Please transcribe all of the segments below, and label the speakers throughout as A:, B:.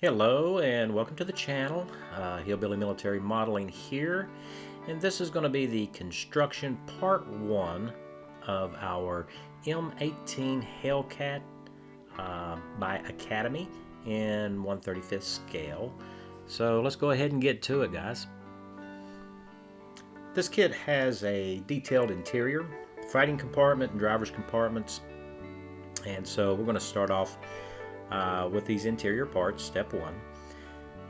A: Hello and welcome to the channel. Hillbilly Military Modeling here, and this is going to be the construction part 1 of our M-18 Hellcat by Academy in 1/35th scale. So let's go ahead and get to it, guys. This kit has a detailed interior, fighting compartment and driver's compartments, and so we're going to start off with these interior parts, step 1.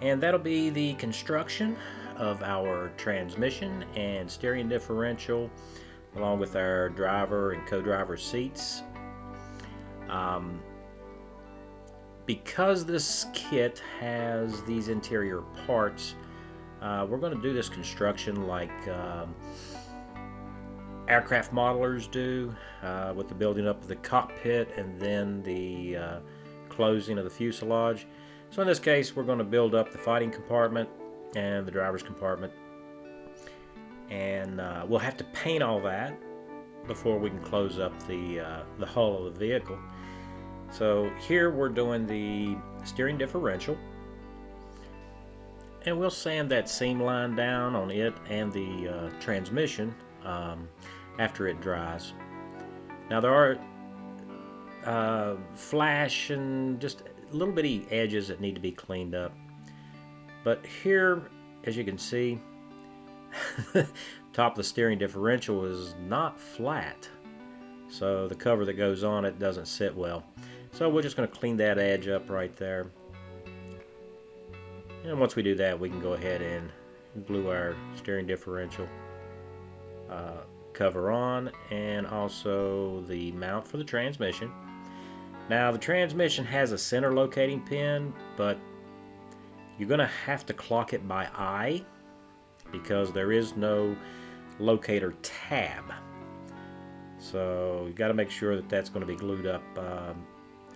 A: And that'll be the construction of our transmission and steering differential, along with our driver and co-driver seats. Because this kit has these interior parts, we're going to do this construction like aircraft modelers do, with the building up of the cockpit and then the closing of the fuselage. So in this case, we're going to build up the fighting compartment and the driver's compartment, and we'll have to paint all that before we can close up the hull of the vehicle. So here we're doing the steering differential, and we'll sand that seam line down on it and the transmission after it dries. Now there are flash and just little bitty edges that need to be cleaned up, but here, as you can see, top of the steering differential is not flat, so the cover that goes on it doesn't sit well. So we're just going to clean that edge up right there, and once we do that, we can go ahead and glue our steering differential cover on, and also the mount for the transmission. Now the transmission has a center locating pin, but you're going to have to clock it by eye because there is no locator tab. So you got to make sure that that's going to be glued up,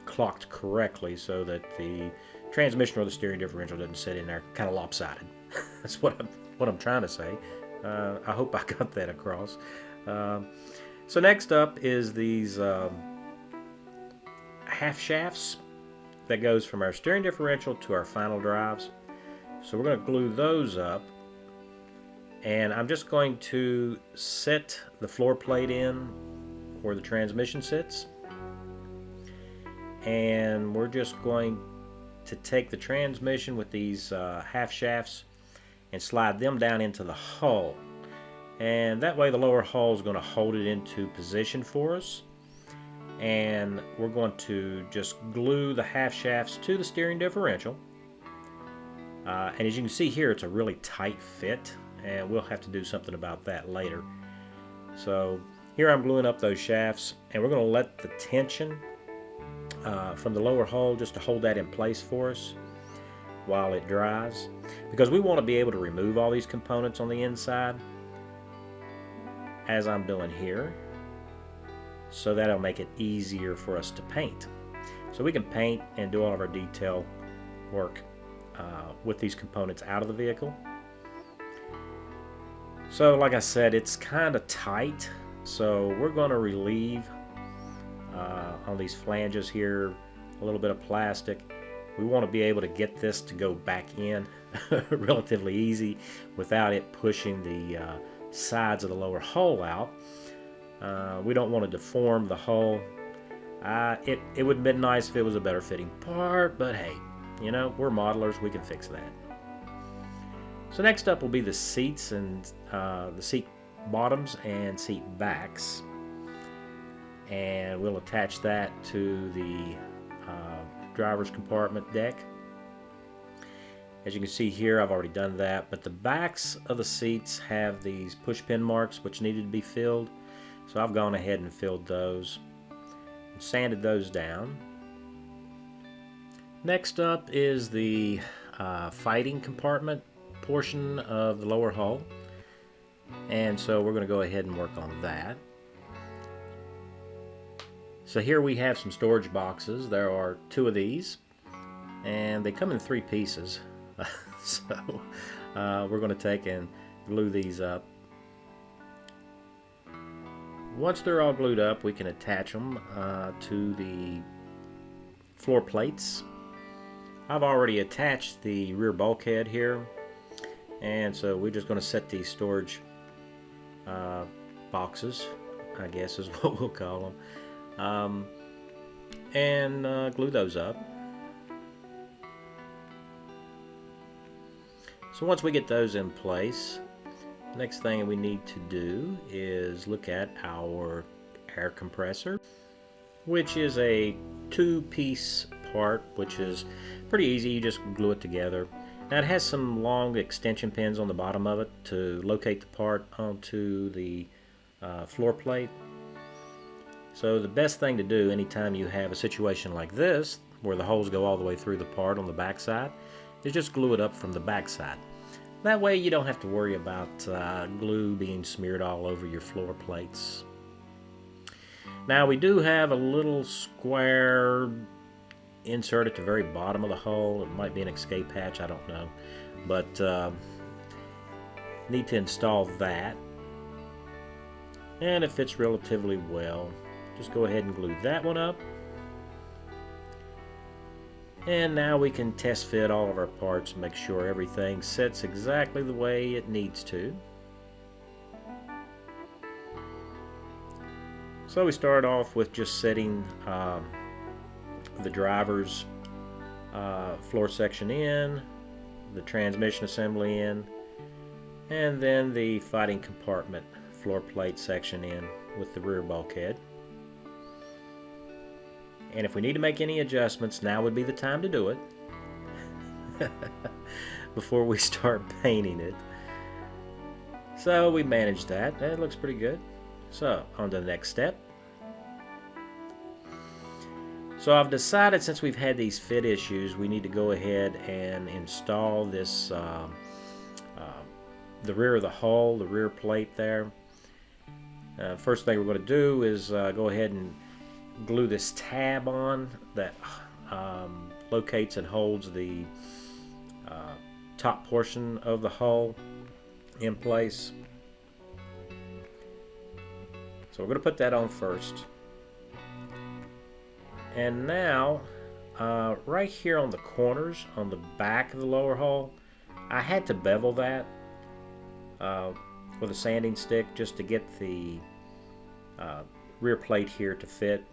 A: clocked correctly, so that the transmission or the steering differential doesn't sit in there kind of lopsided. That's what I'm trying to say. I hope I got that across. So next up is these half shafts that goes from our steering differential to our final drives. So we're going to glue those up, and I'm just going to set the floor plate in where the transmission sits, and we're just going to take the transmission with these half shafts and slide them down into the hull, and that way the lower hull is going to hold it into position for us. And we're going to just glue the half shafts to the steering differential, and as you can see here, it's a really tight fit, and we'll have to do something about that later. So here I'm gluing up those shafts, and we're going to let the tension from the lower hull just to hold that in place for us while it dries, because we want to be able to remove all these components on the inside, as I'm doing here. So that'll make it easier for us to paint. So we can paint and do all of our detail work with these components out of the vehicle. So like I said, it's kind of tight, so we're going to relieve on these flanges here a little bit of plastic. We want to be able to get this to go back in relatively easy without it pushing the sides of the lower hull out. We don't want to deform the hull. It would have been nice if it was a better fitting part, but hey, you know, we're modelers, we can fix that. So next up will be the seats, and the seat bottoms and seat backs, and we'll attach that to the driver's compartment deck. As you can see here, I've already done that, but the backs of the seats have these push pin marks which needed to be filled. So I've gone ahead and filled those and sanded those down. Next up is the fighting compartment portion of the lower hull, and so we're going to go ahead and work on that. So here we have some storage boxes. There are 2 of these, and they come in 3 pieces. So we're going to take and glue these up. Once they're all glued up, we can attach them to the floor plates I've already attached the rear bulkhead here, and so we're just going to set these storage boxes, I guess is what we'll call them, and glue those up. So once we get those in place, the next thing we need to do is look at our air compressor, which is a two-piece part, which is pretty easy. You just glue it together. Now it has some long extension pins on the bottom of it to locate the part onto the floor plate. So the best thing to do anytime you have a situation like this, where the holes go all the way through the part on the back side, is just glue it up from the back side. That way you don't have to worry about glue being smeared all over your floor plates. Now we do have a little square insert at the very bottom of the hull. It might be an escape hatch, I don't know. But need to install that. And it fits relatively well. Just go ahead and glue that one up. And now we can test fit all of our parts and make sure everything sits exactly the way it needs to. So we start off with just setting the driver's floor section in, the transmission assembly in, and then the fighting compartment floor plate section in with the rear bulkhead. And if we need to make any adjustments, now would be the time to do it before we start painting it. So we managed that. That looks pretty good. So on to the next step. So I've decided, since we've had these fit issues, we need to go ahead and install this the rear of the hull, the rear plate there. First thing we're going to do is go ahead and glue this tab on that locates and holds the top portion of the hull in place. So we're going to put that on first. And now right here on the corners on the back of the lower hull, I had to bevel that with a sanding stick just to get the rear plate here to fit.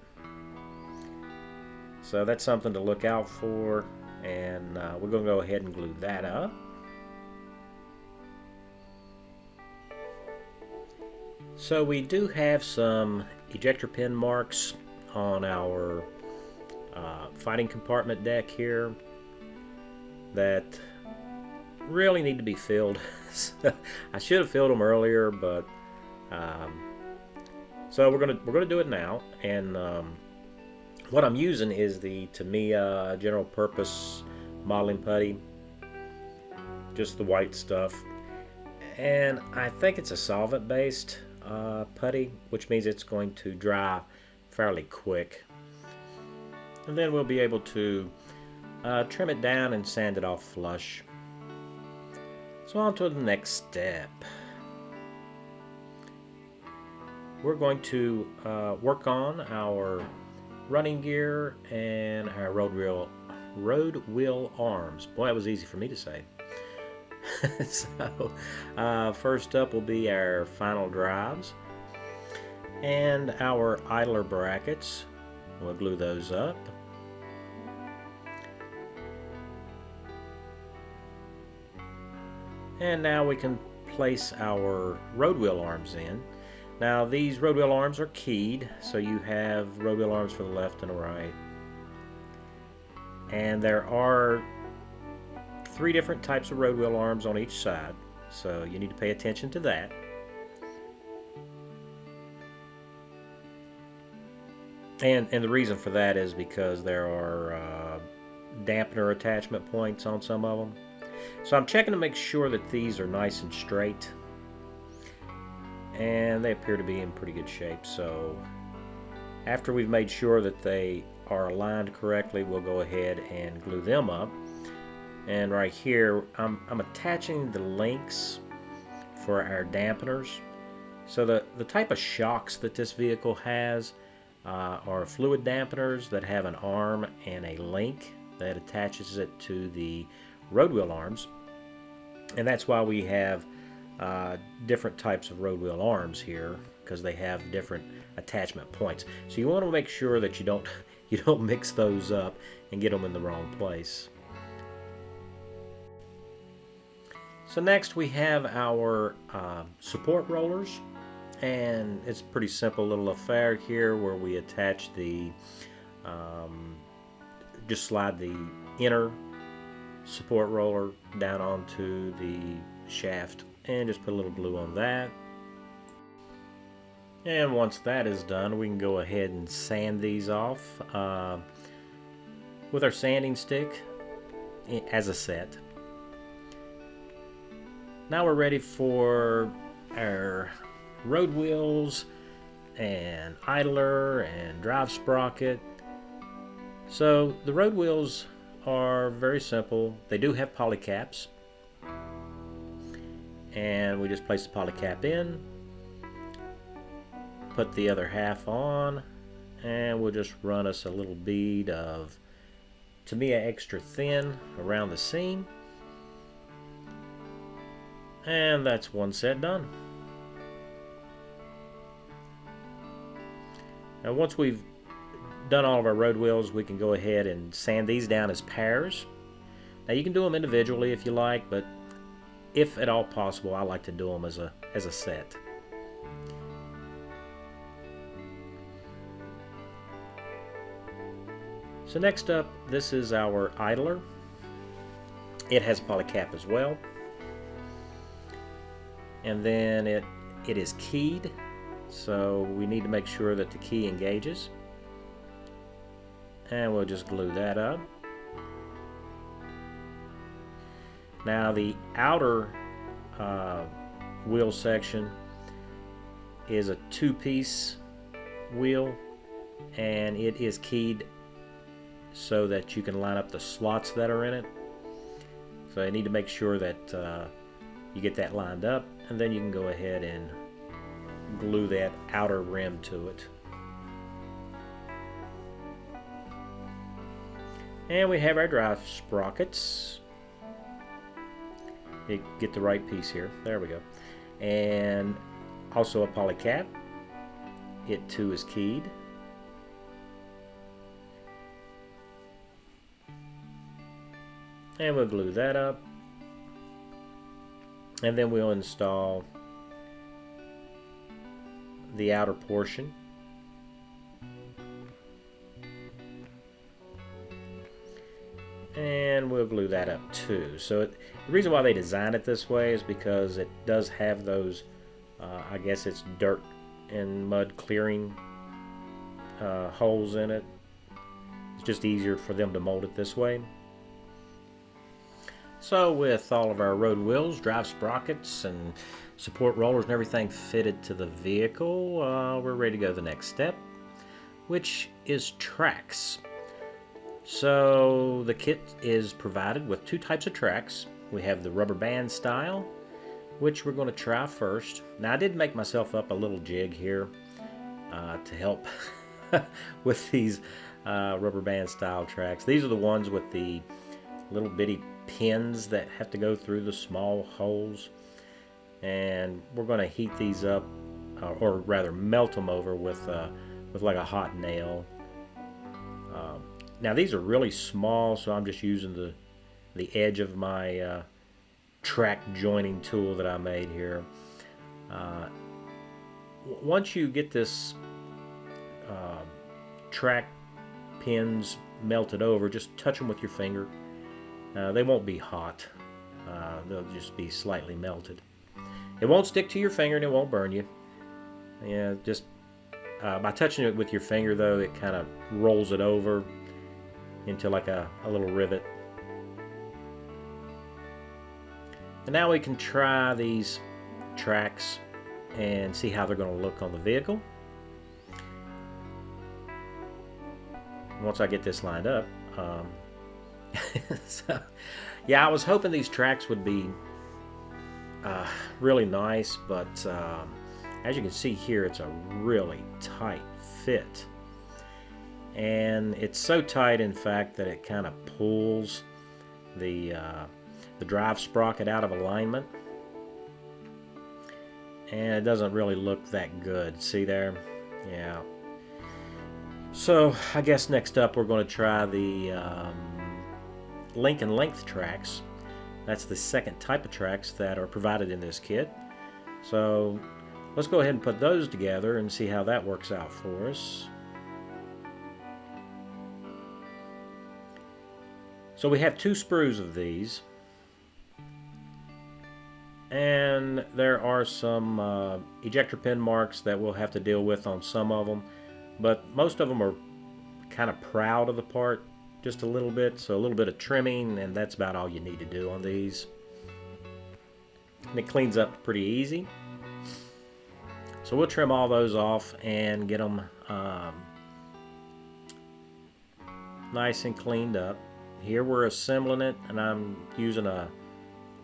A: So that's something to look out for, and we're going to go ahead and glue that up. So we do have some ejector pin marks on our fighting compartment deck here that really need to be filled. I should have filled them earlier, but so we're gonna do it now. And what I'm using is the Tamiya general purpose modeling putty, just the white stuff, and I think it's a solvent based putty, which means it's going to dry fairly quick, and then we'll be able to trim it down and sand it off flush. So on to the next step. We're going to work on our running gear and our road wheel arms. Boy, that was easy for me to say. So first up will be our final drives and our idler brackets. We'll glue those up. And now we can place our road wheel arms in. Now these road wheel arms are keyed, so you have road wheel arms for the left and the right. And there are 3 different types of road wheel arms on each side, so you need to pay attention to that. And the reason for that is because there are dampener attachment points on some of them. So I'm checking to make sure that these are nice and straight, and they appear to be in pretty good shape. So after we've made sure that they are aligned correctly, we'll go ahead and glue them up. And right here I'm attaching the links for our dampeners. So the type of shocks that this vehicle has are fluid dampeners that have an arm and a link that attaches it to the road wheel arms, and that's why we have different types of road wheel arms here, because they have different attachment points. So you want to make sure that you don't mix those up and get them in the wrong place. So next we have our support rollers, and it's a pretty simple little affair here where we attach the just slide the inner support roller down onto the shaft and just put a little glue on that. And once that is done, we can go ahead and sand these off with our sanding stick as a set. Now we're ready for our road wheels and idler and drive sprocket. So the road wheels are very simple. They do have polycaps, and we just place the polycap in, put the other half on, and we'll just run us a little bead of Tamiya extra thin around the seam, and that's one set done. Now once we've done all of our road wheels, we can go ahead and sand these down as pairs. Now you can do them individually if you like, but if at all possible, I like to do them as a set. So next up, this is our idler. It has a polycap as well, and then it is keyed, so we need to make sure that the key engages, and we'll just glue that up. Now the outer wheel section is a two-piece wheel, and it is keyed so that you can line up the slots that are in it. So you need to make sure that you get that lined up, and then you can go ahead and glue that outer rim to it. And we have our drive sprockets. You get the right piece here. There we go. And also a polycap. It too is keyed. And we'll glue that up. And then we'll install the outer portion. And we'll glue that up too. So the reason why they designed it this way is because it does have those, I guess it's dirt and mud clearing holes in it. It's just easier for them to mold it this way. So with all of our road wheels, drive sprockets, and support rollers and everything fitted to the vehicle, we're ready to go to the next step, which is tracks. So the kit is provided with two types of tracks. We have the rubber band style, which we're going to try first. Now I did make myself up a little jig here to help with these rubber band style tracks. These are the ones with the little bitty pins that have to go through the small holes, and we're going to heat these up, or rather melt them over with like a hot nail. Now these are really small, so I'm just using the edge of my track joining tool that I made here. Once you get this track pins melted over, just touch them with your finger. They won't be hot. They'll just be slightly melted. It won't stick to your finger and it won't burn you. Yeah, just by touching it with your finger though, it kind of rolls it over into like a little rivet. And now we can try these tracks and see how they're going to look on the vehicle. Once I get this lined up, so, yeah, I was hoping these tracks would be really nice, but as you can see here, it's a really tight fit. and it's so tight, in fact, that it kind of pulls the drive sprocket out of alignment, and it doesn't really look that good. See there? Yeah. So I guess next up we're going to try the link and length tracks. That's the second type of tracks that are provided in this kit. So let's go ahead and put those together and see how that works out for us. So we have 2 sprues of these, and there are some ejector pin marks that we'll have to deal with on some of them, but most of them are kind of proud of the part just a little bit, so a little bit of trimming, and that's about all you need to do on these. And it cleans up pretty easy. So we'll trim all those off and get them nice and cleaned up. Here we're assembling it, and I'm using a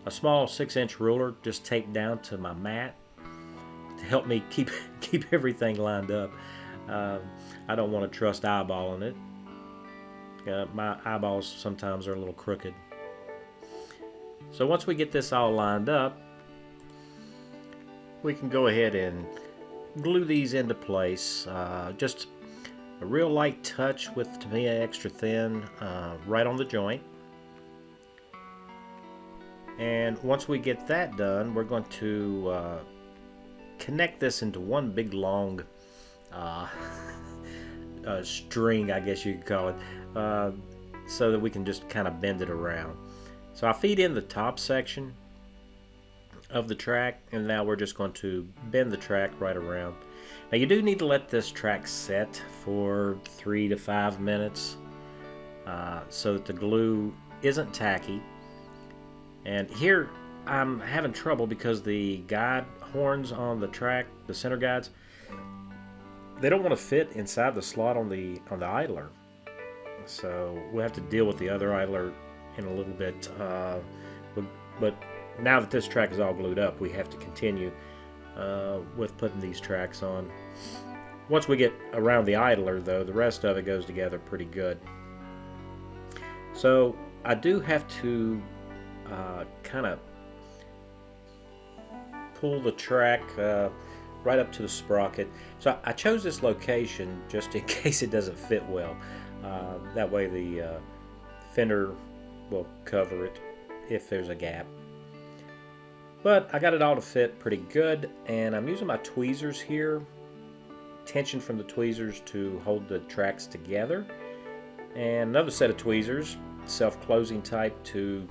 A: small 6-inch ruler just taped down to my mat to help me keep everything lined up. I don't want to trust eyeballing it. My eyeballs sometimes are a little crooked. So once we get this all lined up, we can go ahead and glue these into place. Just a real light touch with Tamiya extra thin right on the joint. And once we get that done, we're going to connect this into one big long string, I guess you could call it, so that we can just kind of bend it around. So I feed in the top section of the track, and now we're just going to bend the track right around. Now you do need to let this track set for 3 to 5 minutes so that the glue isn't tacky. And here I'm having trouble because the guide horns on the track, the center guides, they don't want to fit inside the slot on the idler. So we'll have to deal with the other idler in a little bit. But now that this track is all glued up, we have to continue with putting these tracks on. Once we get around the idler, though, the rest of it goes together pretty good. So I do have to kind of pull the track right up to the sprocket. So I chose this location just in case it doesn't fit well. That way the fender will cover it if there's a gap. But I got it all to fit pretty good, and I'm using my tweezers here, tension from the tweezers to hold the tracks together, and another set of tweezers, self-closing type, to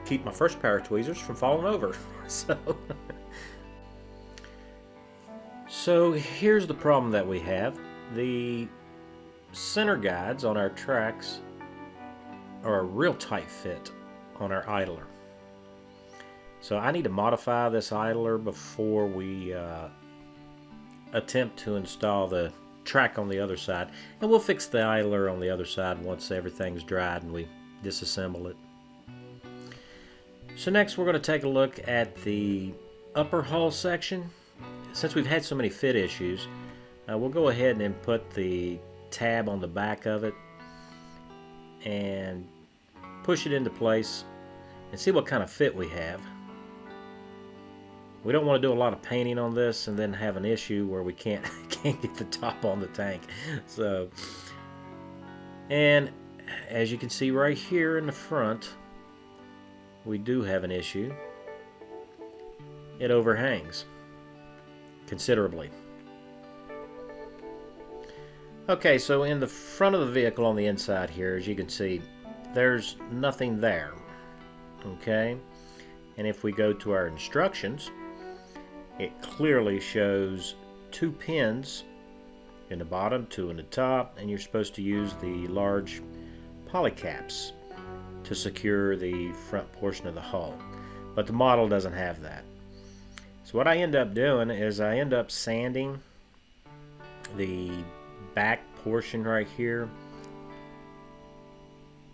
A: keep my first pair of tweezers from falling over. So here's the problem that we have. The center guides on our tracks are a real tight fit on our idler. So I need to modify this idler before we attempt to install the track on the other side. And we'll fix the idler on the other side once everything's dried and we disassemble it. So next we're going to take a look at the upper hull section. Since we've had so many fit issues, we'll go ahead and put the tab on the back of it and push it into place and see what kind of fit we have. We don't want to do a lot of painting on this and then have an issue where we can't get the top on the tank. So, and as you can see right here in the front, we do have an issue. It overhangs considerably. Okay, so in the front of the vehicle on the inside here, as you can see, there's nothing there. Okay, and if we go to our instructions, it clearly shows 2 pins in the bottom, 2 in the top, and you're supposed to use the large polycaps to secure the front portion of the hull. But the model doesn't have that. So what I end up doing is I end up sanding the back portion right here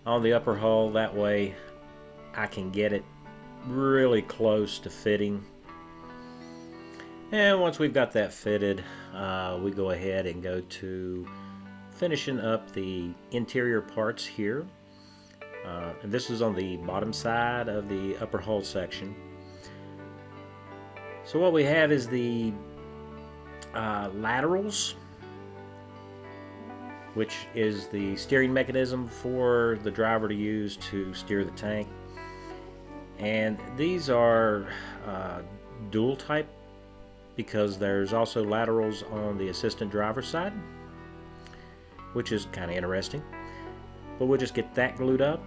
A: on the upper hull. That way I can get it really close to fitting. And once we've got that fitted, we go ahead and go to finishing up the interior parts here. And this is on the bottom side of the upper hull section. So what we have is the laterals, which is the steering mechanism for the driver to use to steer the tank. And these are dual type because there's also laterals on the assistant driver's side, which is kind of interesting. But we'll just get that glued up.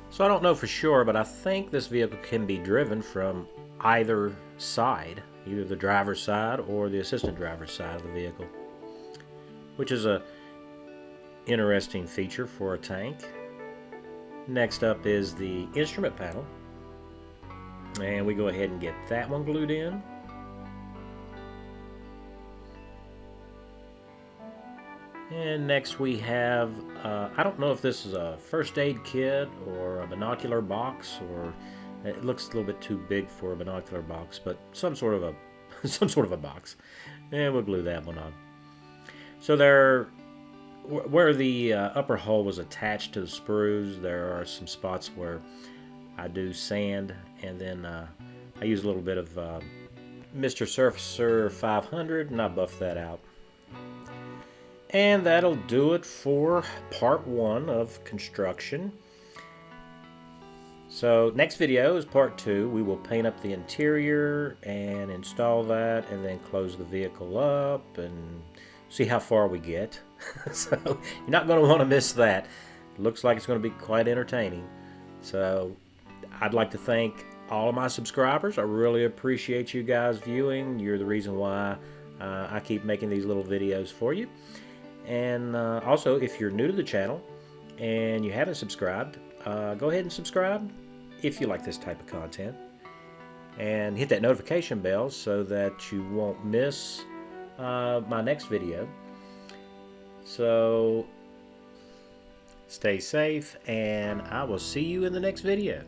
A: So I don't know for sure, but I think this vehicle can be driven from either side, either the driver's side or the assistant driver's side of the vehicle, which is a interesting feature for a tank. Next up is the instrument panel, and we go ahead and get that one glued in. And next we have, I don't know if this is a first aid kit or a binocular box, or it looks a little bit too big for a binocular box, but some sort of a box. And we'll glue that one on. So there, where the upper hull was attached to the sprues, there are some spots where I do sand, and then I use a little bit of Mr. Surfacer 500, and I buff that out. And that'll do it for part 1 of construction. So next video is part 2. We will paint up the interior and install that, and then close the vehicle up and see how far we get. So you're not going to want to miss that. It looks like it's going to be quite entertaining. So I'd like to thank all of my subscribers. I really appreciate you guys viewing. You're the reason why I keep making these little videos for you. And also, if you're new to the channel and you haven't subscribed, go ahead and subscribe if you like this type of content, and hit that notification bell so that you won't miss my next video. So stay safe, and I will see you in the next video.